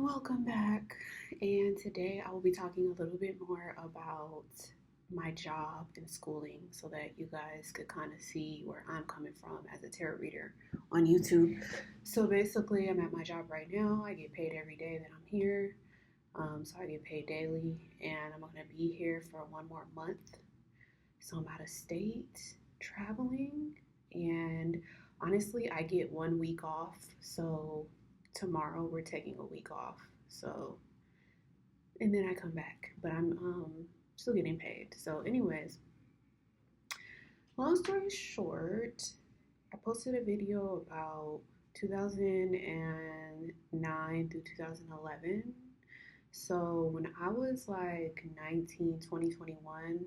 Welcome back. And today I will be talking a little bit more about my job and schooling so that you guys could kind of see where I'm coming from as a tarot reader on YouTube. So basically, I'm at my job right now. I get paid every day that I'm here. So I get paid daily, and I'm going to be here for one more month. So I'm out of state traveling, and honestly, I get 1 week off. So tomorrow we're taking a week off. So and then I come back, but I'm still getting paid. So, anyways, long story short, I posted a video about 2009 through 2011. So when I was like 19, 20, 21,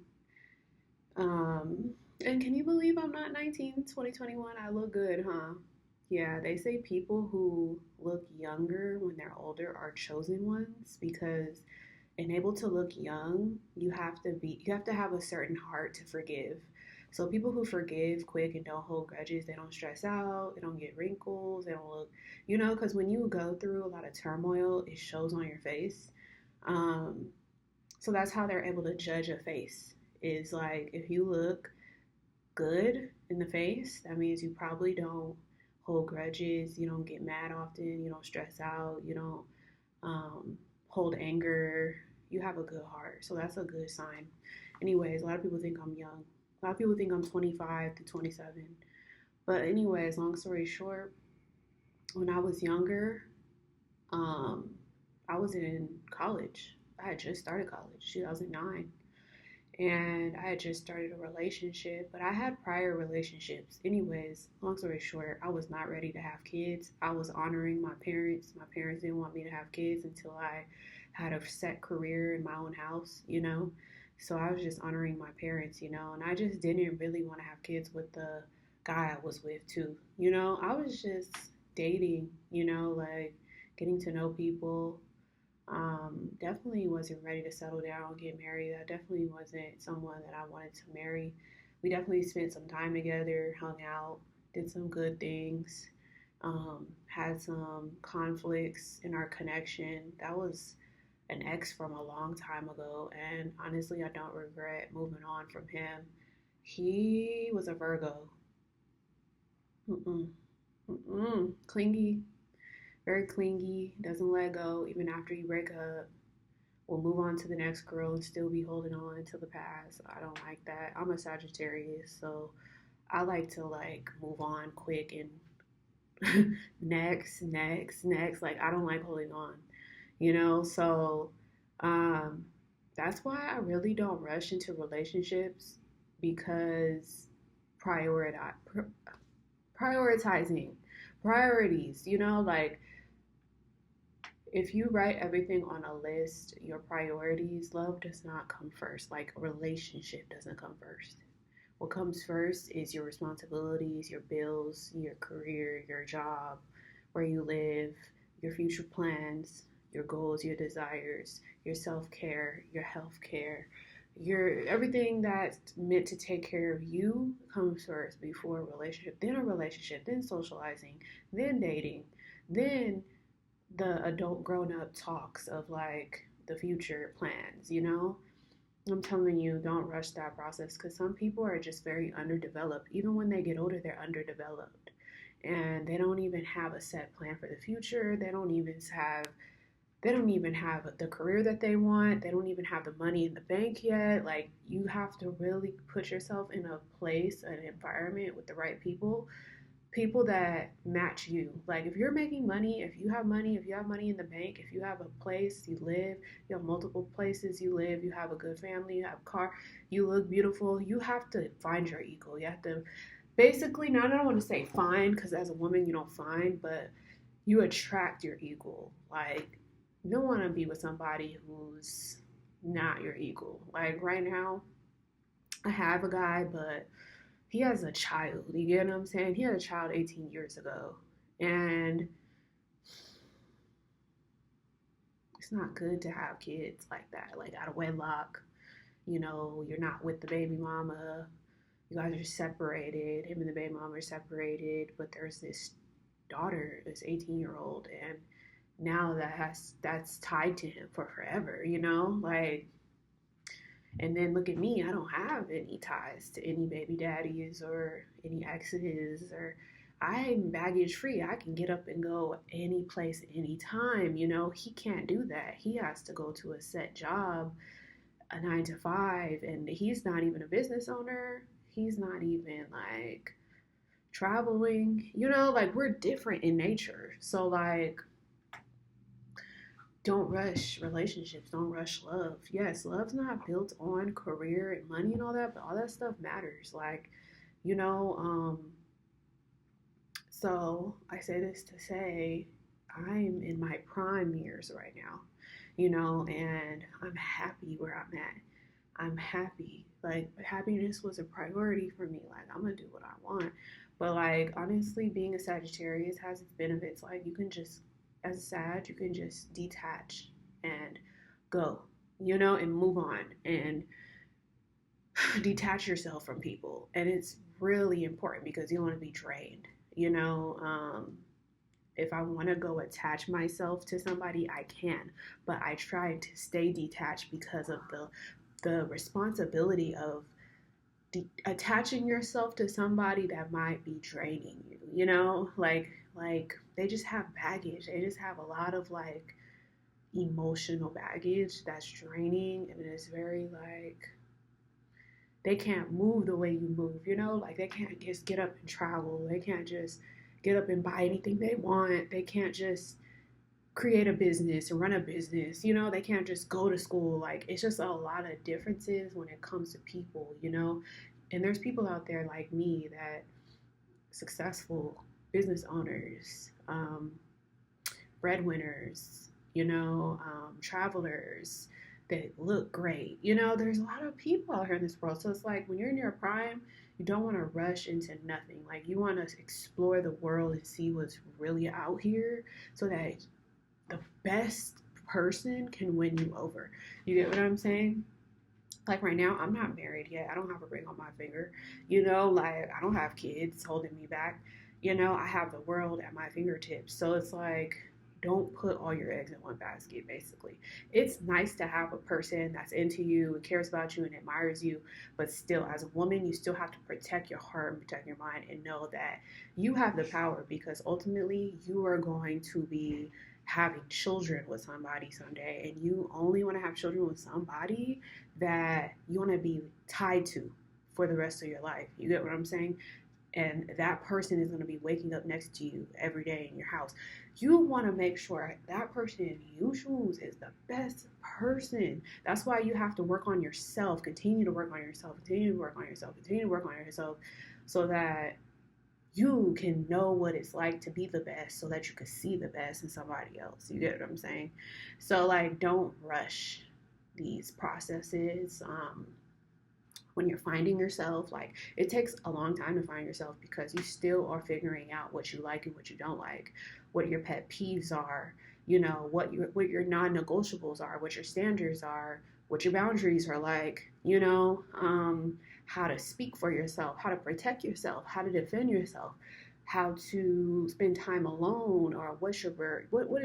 um, and can you believe I'm not 19, 20, 21? I look good, huh? Yeah, they say people who look younger when they're older are chosen ones because and able to look young, you have to have a certain heart to forgive. So people who forgive quick and don't hold grudges, they don't stress out, they don't get wrinkles, they don't look, because when you go through a lot of turmoil, it shows on your face. Um, so that's how they're able to judge a face. Is like if you look good in the face, that means you probably don't hold grudges, you don't get mad often, you don't stress out, you don't hold anger, you have a good heart. So that's a good sign. Anyways, a lot of people think I'm young. A lot of people think I'm 25 to 27. But anyways, long story short, when I was younger, um, I was in college. I had just started college, 2009. And I had just started a relationship, but I had prior relationships. Anyways, long story short, I was not ready to have kids. I was honoring my parents. My parents didn't want me to have kids until I had a set career in my own house. So I was just honoring my parents, and I just didn't really want to have kids with the guy I was with, too. I was just dating, like getting to know people. Definitely wasn't ready to settle down, get married. That definitely wasn't someone that I wanted to marry. We definitely spent some time together, hung out, did some good things, had some conflicts in our connection. That was an ex from a long time ago, and honestly, I don't regret moving on from him. He was a Virgo. Mm-mm, clingy, very clingy, doesn't let go even after you break up. Will move on to the next girl and still be holding on to the past. I don't like that. I'm a Sagittarius, so I like to like move on quick and next. Like I don't like holding on. So um, that's why I really don't rush into relationships because prioritize prioritizing priorities. Like if you write everything on a list, your priorities, love does not come first. Like a relationship doesn't come first. What comes first is your responsibilities, your bills, your career, your job, where you live, your future plans, your goals, your desires, your self care, your health care, your everything that's meant to take care of you comes first before a relationship, then socializing, then dating, then the adult grown up talks of like the future plans. I'm telling you, don't rush that process because some people are just very underdeveloped. Even when they get older, they're underdeveloped and they don't even have a set plan for the future. They don't even have the career that they want. They don't even have the money in the bank yet. Like you have to really put yourself in a place, an environment with the right people that match you. Like if you're making money, if you have money in the bank, if you have a place you live, you have multiple places you live, you have a good family, you have a car, you look beautiful, you have to find your equal. You have to basically, now I don't want to say find because as a woman you don't find, but you attract your equal. Like you don't want to be with somebody who's not your equal. Like right now, I have a guy, but he has a child. You get what I'm saying? He had a child 18 years ago. And it's not good to have kids like that, like out of wedlock. You're not with the baby mama. You guys are separated. Him and the baby mama are separated. But there's this daughter, this 18-year-old, and now that's tied to him for forever, you know? Like, and then look at me, I don't have any ties to any baby daddies or any exes, or I'm baggage free. I can get up and go any place, anytime. You know, he can't do that. He has to go to a set job, a 9 to 5, and he's not even a business owner. He's not even like traveling, you know, like we're different in nature. So, like, don't rush relationships, don't rush love. Yes, love's not built on career and money and all that, but all that stuff matters. Like, you know, so I say this to say I'm in my prime years right now, you know, and I'm happy where I'm at. I'm happy. Like, happiness was a priority for me. Like, I'm gonna do what I want. But like, honestly, being a Sagittarius has its benefits. Like, you can just, as a Sag, you can just detach and go, you know, and move on and detach yourself from people. And it's really important because you don't want to be drained, you know. If I want to go attach myself to somebody, I can, but I try to stay detached because of the responsibility of attaching yourself to somebody that might be draining you, you know, like they just have baggage, they just have a lot of like emotional baggage that's draining, and it's very like they can't move the way you move, you know, like they can't just get up and travel, they can't just get up and buy anything they want, they can't just create a business or run a business, you know, they can't just go to school. Like, it's just a lot of differences when it comes to people, you know. And there's people out there like me that successful business owners, breadwinners, you know, travelers that look great. You know, there's a lot of people out here in this world. So it's like when you're in your prime, you don't want to rush into nothing. Like, you want to explore the world and see what's really out here so that the best person can win you over. You get what I'm saying? Like right now, I'm not married yet. I don't have a ring on my finger. You know, like I don't have kids holding me back. You know, I have the world at my fingertips. So it's like, don't put all your eggs in one basket, basically. It's nice to have a person that's into you and cares about you and admires you, but still, as a woman, you still have to protect your heart and protect your mind and know that you have the power because ultimately you are going to be having children with somebody someday, and you only want to have children with somebody that you want to be tied to for the rest of your life. You get what I'm saying? And that person is going to be waking up next to you every day in your house. You want to make sure that person you choose is the best person. That's why you have to work on yourself, continue to work on yourself, continue to work on yourself, continue to work on yourself so that you can know what it's like to be the best so that you can see the best in somebody else. You get what I'm saying? So, like, don't rush these processes. When you're finding yourself, like, it takes a long time to find yourself because you still are figuring out what you like and what you don't like, what your pet peeves are, you know, what your non-negotiables are, what your standards are, what your boundaries are like, you know, how to speak for yourself, how to protect yourself, how to defend yourself, how to spend time alone, or what is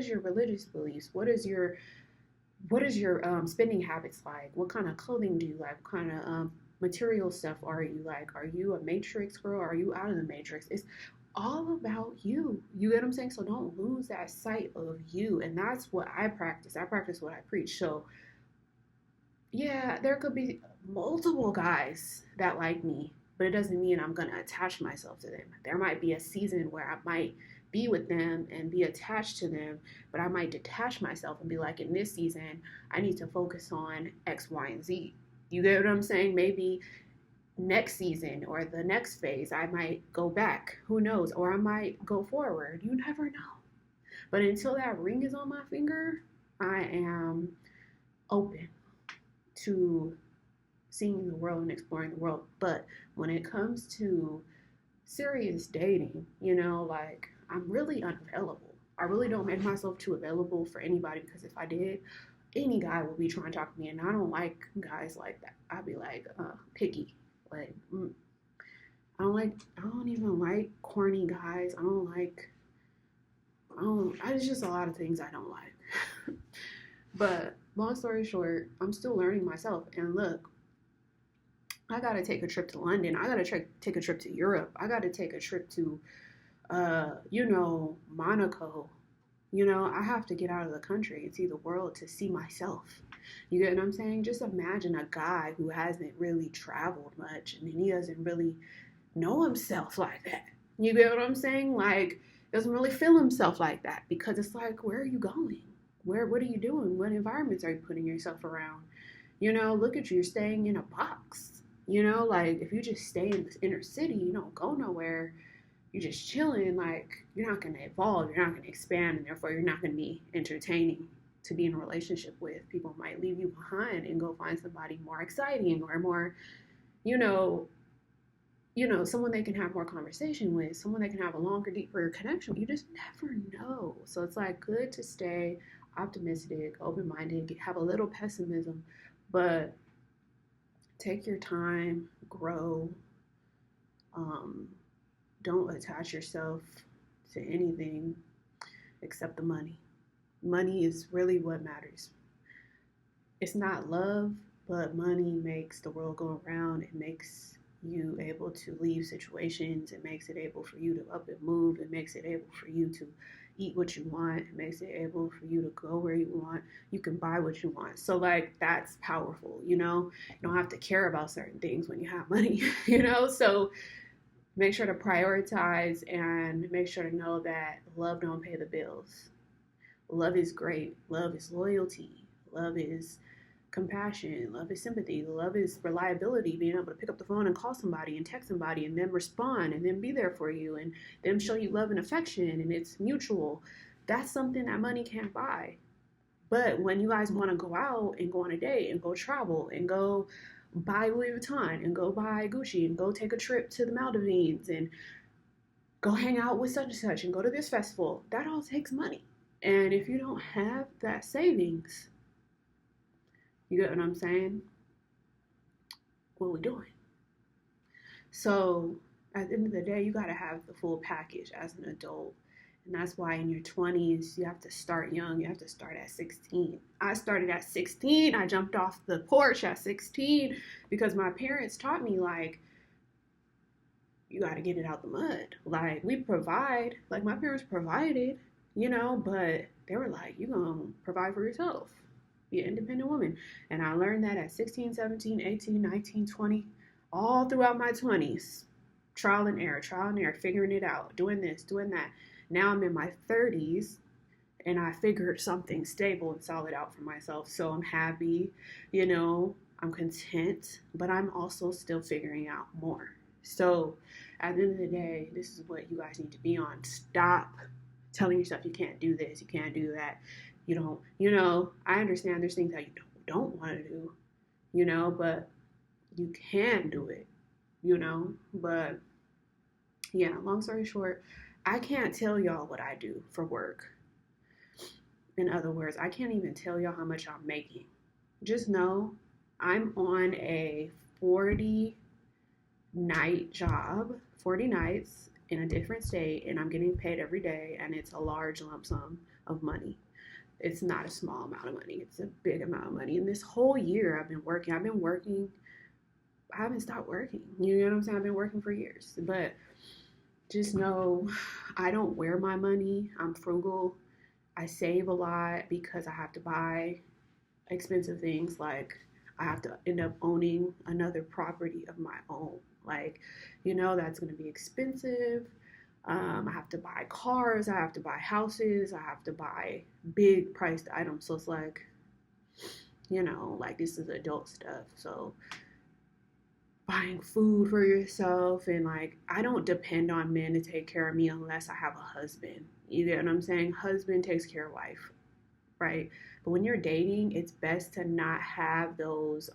your religious beliefs, what is your spending habits like? What kind of clothing do you like? What kind of material stuff are you like? Are you a matrix girl? Or are you out of the matrix? It's all about you. You get what I'm saying? So don't lose that sight of you. And that's what I practice. I practice what I preach. So yeah, there could be multiple guys that like me, but it doesn't mean I'm going to attach myself to them. There might be a season where I might be with them and be attached to them, but I might detach myself and be like, in this season, I need to focus on X, Y, and Z. You get what I'm saying? Maybe next season or the next phase, I might go back. Who knows? Or I might go forward. You never know. But until that ring is on my finger, I am open to seeing the world and exploring the world. But when it comes to serious dating, you know, like, I'm really unavailable. I really don't make myself too available for anybody because if I did, any guy would be trying to talk to me, and I don't like guys like that. I'd be like picky. Like, I don't even like corny guys. I don't like It's just a lot of things I don't like. But long story short, I'm still learning myself. And look, I gotta take a trip to London. I gotta take a trip to Europe. I gotta take a trip to, Monaco. I have to get out of the country and see the world to see myself. You get what I'm saying? Just imagine a guy who hasn't really traveled much and he doesn't really know himself like that. You get what I'm saying? Like, doesn't really feel himself like that because it's like, where are you going? What are you doing? What environments are you putting yourself around? Look at you, you're staying in a box. Like if you just stay in this inner city, you don't go nowhere, you're just chilling, like you're not gonna evolve, you're not gonna expand, and therefore you're not gonna be entertaining to be in a relationship with. People might leave you behind and go find somebody more exciting or more, you know, someone they can have more conversation with, someone they can have a longer, deeper connection with. You just never know. So it's like good to stay optimistic, open minded, have a little pessimism, but take your time, grow. Um, don't attach yourself to anything except the money. Money is really what matters. It's not love, but money makes the world go around. It makes you able to leave situations. It makes it able for you to up and move. It makes it able for you to eat what you want. It makes it able for you to go where you want. You can buy what you want. So like that's powerful, you don't have to care about certain things when you have money, So make sure to prioritize and make sure to know that love don't pay the bills. Love is great. Love is loyalty. Love is compassion. Love is sympathy. Love is reliability, being able to pick up the phone and call somebody and text somebody and then respond and then be there for you and them show you love and affection and it's mutual. That's something that money can't buy. But when you guys want to go out and go on a date and go travel and go buy Louis Vuitton and go buy Gucci and go take a trip to the Maldives and go hang out with such and such and go to this festival, that all takes money. And if you don't have that savings, you get what I'm saying? What are we doing? So at the end of the day, you got to have the full package as an adult. And that's why in your 20s, you have to start young. You have to start at 16. I started at 16. I jumped off the porch at 16 because my parents taught me, like, you got to get it out the mud. Like, we provide, like, my parents provided, but they were like, you're going to provide for yourself. Be an independent woman. And I learned that at 16, 17, 18, 19, 20, all throughout my 20s. Trial and error, figuring it out, doing this, doing that. Now I'm in my 30s and I figured something stable and solid out for myself. So I'm happy, I'm content, but I'm also still figuring out more. So at the end of the day, this is what you guys need to be on. Stop telling yourself you can't do this, you can't do that. You don't, I understand there's things that you don't want to do, but you can do it, but yeah, long story short, I can't tell y'all what I do for work. In other words, I can't even tell y'all how much I'm making. Just know I'm on a 40 night job, 40 nights in a different state, and I'm getting paid every day, and it's a large lump sum of money. It's not a small amount of money. It's a big amount of money. And this whole year I've been working. I haven't stopped working. You know what I'm saying? I've been working for years. But just know I don't wear my money. I'm frugal. I save a lot because I have to buy expensive things. Like I have to end up owning another property of my own. Like, that's going to be expensive. I have to buy cars. I have to buy houses. I have to buy big priced items. So it's like, like this is adult stuff. So buying food for yourself and like I don't depend on men to take care of me unless I have a husband. You get what I'm saying? Husband takes care of wife, right? But when you're dating, it's best to not have those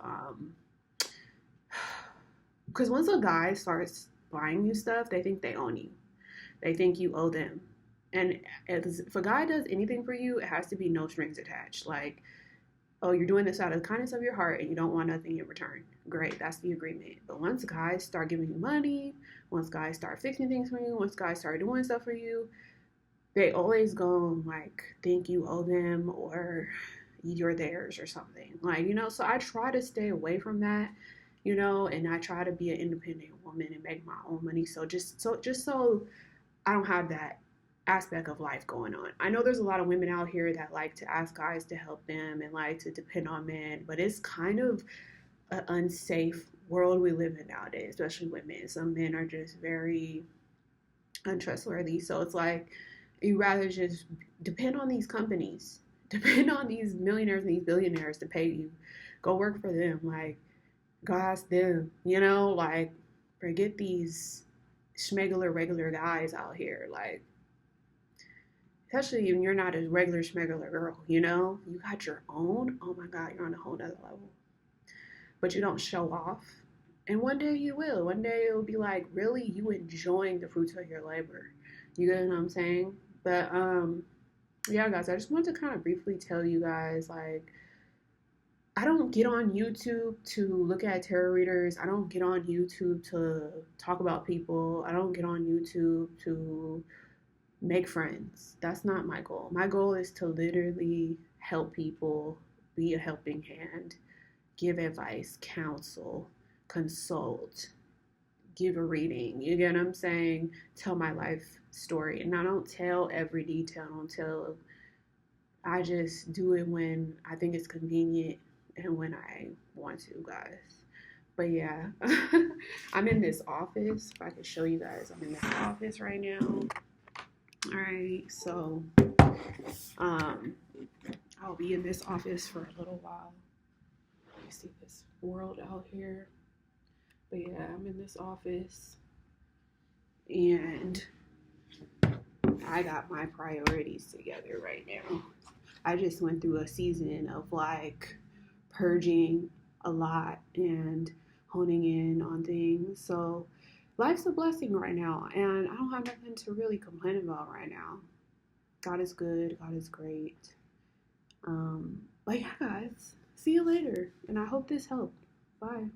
because once a guy starts buying you stuff, they think they own you. They think you owe them. And if a guy does anything for you, it has to be no strings attached. Like, oh, you're doing this out of the kindness of your heart and you don't want nothing in return. Great, that's the agreement. But once guys start giving you money, once guys start fixing things for you, once guys start doing stuff for you, they always go like think you owe them or you're theirs or something. Like, so I try to stay away from that, and I try to be an independent woman and make my own money. So I don't have that aspect of life going on. I know there's a lot of women out here that like to ask guys to help them and like to depend on men, but it's kind of an unsafe world we live in nowadays, especially women. Some men are just very untrustworthy. So it's like you rather just depend on these companies, depend on these millionaires and these billionaires to pay you. Go work for them. Like, go ask them, like forget these schmegular regular guys out here. Like, especially when you're not a regular schmegular girl, you got your own. Oh my God, you're on a whole nother level. But you don't show off. And one day you will. One day it'll be like, really, you enjoying the fruits of your labor. You get what I'm saying? But yeah, guys, I just wanted to kind of briefly tell you guys, like, I don't get on YouTube to look at tarot readers. I don't get on YouTube to talk about people. I don't get on YouTube to make friends. That's not my goal. My goal is to literally help people, be a helping hand, give advice, counsel, consult, give a reading. You get what I'm saying? Tell my life story. And I don't tell every detail. I just do it when I think it's convenient and when I want to, guys. But yeah, I'm in this office. If I could show you guys, I'm in this office right now. All right, so um, I'll be in this office for a little while. You see this world out here. But yeah, I'm in this office and I got my priorities together right now. I just went through a season of like purging a lot and honing in on things. So life's a blessing right now, and I don't have nothing to really complain about right now. God is good, God is great. But yeah, guys, see you later, and I hope this helped. Bye.